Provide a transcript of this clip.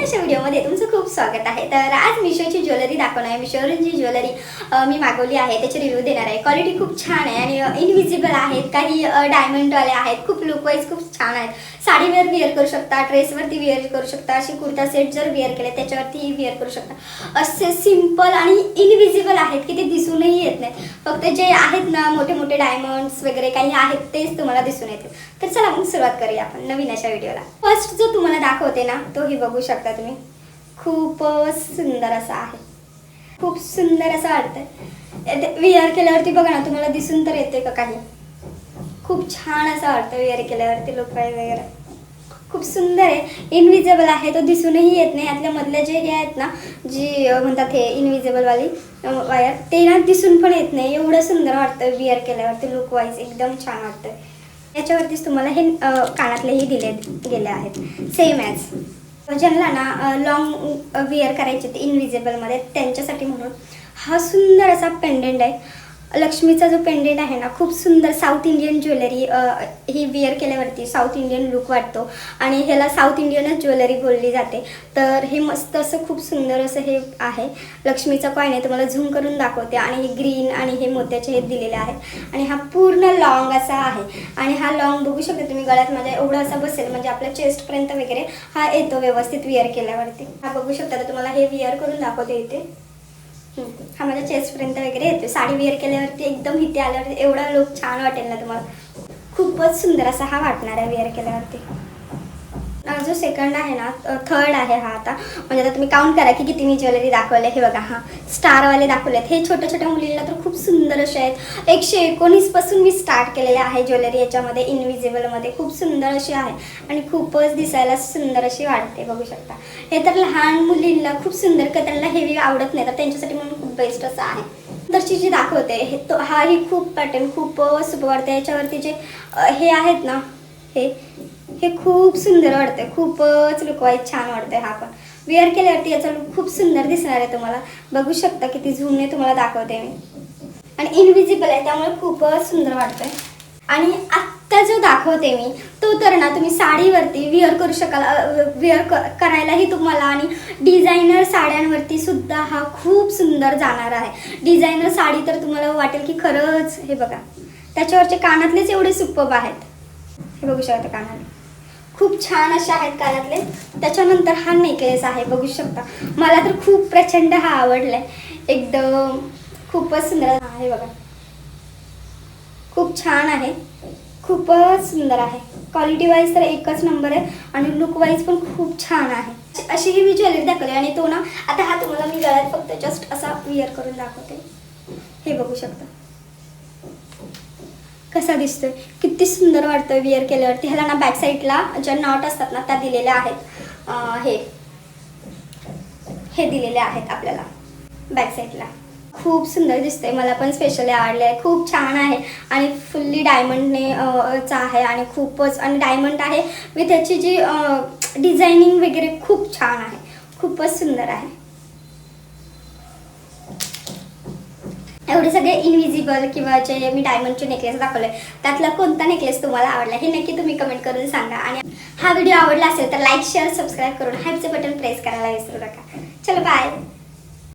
अशा व्हिडिओमध्ये तुमचं खूप स्वागत आहे। तर आज मिशोची ज्वेलरी दाखवणार आहे। मिशोवरून जी ज्वेलरी मी मागवली आहे त्याची रिव्ह्यू देणार आहे। क्वालिटी खूप छान आहे आणि इनविजिबल आहेत, काही डायमंडवाले आहेत, खूप लुक वाईज खूप छान आहेत। साडीवर वेअर करू शकता, ड्रेसवरती वेअर करू शकता, अशी कुर्ता सेट जर वेअर केले त्याच्यावरती वेअर करू शकता। असे सिंपल आणि इनविजिबल आहेत की ते दिसूनही येत नाही, फक्त जे आहेत ना मोठे मोठे डायमंड्स वगैरे काही आहेत तेच तुम्हाला दिसून येतील। तर चला मग सुरुवात करूया आपण नवीन अशा व्हिडिओला। फर्स्ट जो तुम्हाला दाखवते ना तो ही बघू शकता तुम्ही, खूप सुंदर असा आहे, खूप सुंदर असं वाटतंय। वेअर केल्यावरती बघा ना तुम्हाला दिसून तर येते का काही, खूप छान असं वाटतं वेअर केल्यावरती। लुक वगैरे खूप सुंदर आहे, इनविजिबल आहे, तो दिसूनही येत नाही। यातल्या मधले जे हे आहेत ना, जी म्हणतात हे इनविजिबल वाली वायर, ते ना दिसून पण येत नाही, एवढं सुंदर वाटतं वेअर केल्यावरती। लुक वाईज एकदम छान वाटतं। याच्यावरतीच तुम्हाला हे कानातलेही दिले गेले आहेत सेम ॲज। ज्यांना ना लॉंग वेअर करायचे ते इनविजिबलमध्ये त्यांच्यासाठी म्हणून हा सुंदर असा पेंडेंट आहे। लक्ष्मीचा जो पेंडेंट आहे ना खूप सुंदर, साऊथ इंडियन ज्वेलरी, ही वेअर केल्यावरती साऊथ इंडियन लुक वाटतो आणि ह्याला साऊथ इंडियनच ज्वेलरी बोलली जाते। तर हे मस्त असं खूप सुंदर असं हे आहे। लक्ष्मीचा कॉइन आहे, तुम्हाला झूम करून दाखवते। आणि हे ग्रीन आणि हे मोत्याचे हे दिलेले आहेत आणि हा पूर्ण लॉंग असा आहे। आणि हा लॉंग बघू शकता तुम्ही, गळ्यात माझ्या एवढा असा बसेल, म्हणजे आपल्या चेस्टपर्यंत वगैरे हा येतो व्यवस्थित वेअर केल्यावरती। हा बघू शकता, तर तुम्हाला हे वेअर करून दाखवते। इथे हा माझ्या चेस्टपर्यंत वगैरे येतो। साडी वेअर केल्यावरती एकदम इथे आल्यावरती एवढा लुक छान वाटेल ना तुम्हाला, खूपच सुंदर असा हा वाटणार आहे वेअर केल्यावरती। जो सेकंड आहे ना, थर्ड आहे हा आता, म्हणजे आता तुम्ही काउंट करा की किती मी ज्वेलरी दाखवले। हे बघा, हा स्टारवाले दाखवलेत, हे छोट्या छोट्या मुलींना तर खूप सुंदर असे आहेत। 119 पासून मी स्टार्ट केलेले आहे ज्वेलरी याच्यामध्ये, इनविजिबलमध्ये खूप सुंदर अशी आहे आणि खूपच दिसायला सुंदर अशी वाटते। बघू शकता, हे तर लहान मुलींना खूप सुंदर, का त्यांना हेवी आवडत नाही तर त्यांच्यासाठी म्हणून खूप बेस्ट असं आहे। नंतरची जी दाखवते हे तो हाही खूप पॅटर्न खूप सुपर वाटते। याच्यावरती जे हे आहेत ना, हे खूप सुंदर वाटते, खूपच लुक वाईज छान वाटते। हा पण वेअर केल्यावरती याचा लुक खूप सुंदर दिसणार आहे तुम्हाला। बघू शकता किती झूमने तुम्हाला दाखवते मी, आणि इनविजिबल आहे त्यामुळे खूपच सुंदर वाटतंय। आणि आत्ता जो दाखवते मी तो तर ना तुम्ही साडीवरती वेअर करू शकाल, वेअर करायलाही तुम्हाला, आणि डिझायनर साड्यांवरती सुद्धा हा खूप सुंदर जाणार आहे। डिझायनर साडी तर तुम्हाला वाटेल की खरंच, हे बघा त्याच्यावरचे कानातलेच एवढे सुपर्ब आहेत। हे बघू शकता, कानातले खूप छान असे आहेत कानातले। त्याच्यानंतर हा नेकलेस आहे, बघू शकता, मला तर खूप प्रचंड हा आवडलाय, एकदम खूपच सुंदर आहे। बघा खूप छान आहे, खूपच सुंदर आहे। क्वालिटी वाईज तर एकच नंबर आहे आणि लुक वाईज पण खूप छान आहे। अशी ही मी ज्वेलरी दाखवली आणि तो ना आता हा तुम्हाला मी गळ्यात फक्त जस्ट असा वेअर करून दाखवते। हे बघू शकता कसा दिसतोय, किती सुंदर वाटतोय वेअर केल्यावरती। ह्याला ना बॅक साईडला ज्या नॉट असतात ना त्या दिलेल्या आहेत, हे दिलेले आहेत आपल्याला बॅक साईडला। खूप सुंदर दिसतंय, मला पण स्पेशली आवडले आहे, खूप छान आहे आणि फुल्ली डायमंडने चा आहे आणि खूपच, आणि डायमंड आहे विथ त्याची जी डिझायनिंग वगैरे खूप छान आहे, खूपच सुंदर आहे। एवढे सगळे इनविजिबल किंवा जे मी डायमंडचे नेकलेस दाखवले त्यातला कोणता नेकलेस तुम्हाला आवडला हे नक्की तुम्ही कमेंट करून सांगा। आणि हा व्हिडिओ आवडला असेल तर लाईक, शेअर, सबस्क्राईब करून हाईपचे बटन प्रेस करायला विसरू नका। चलो बाय।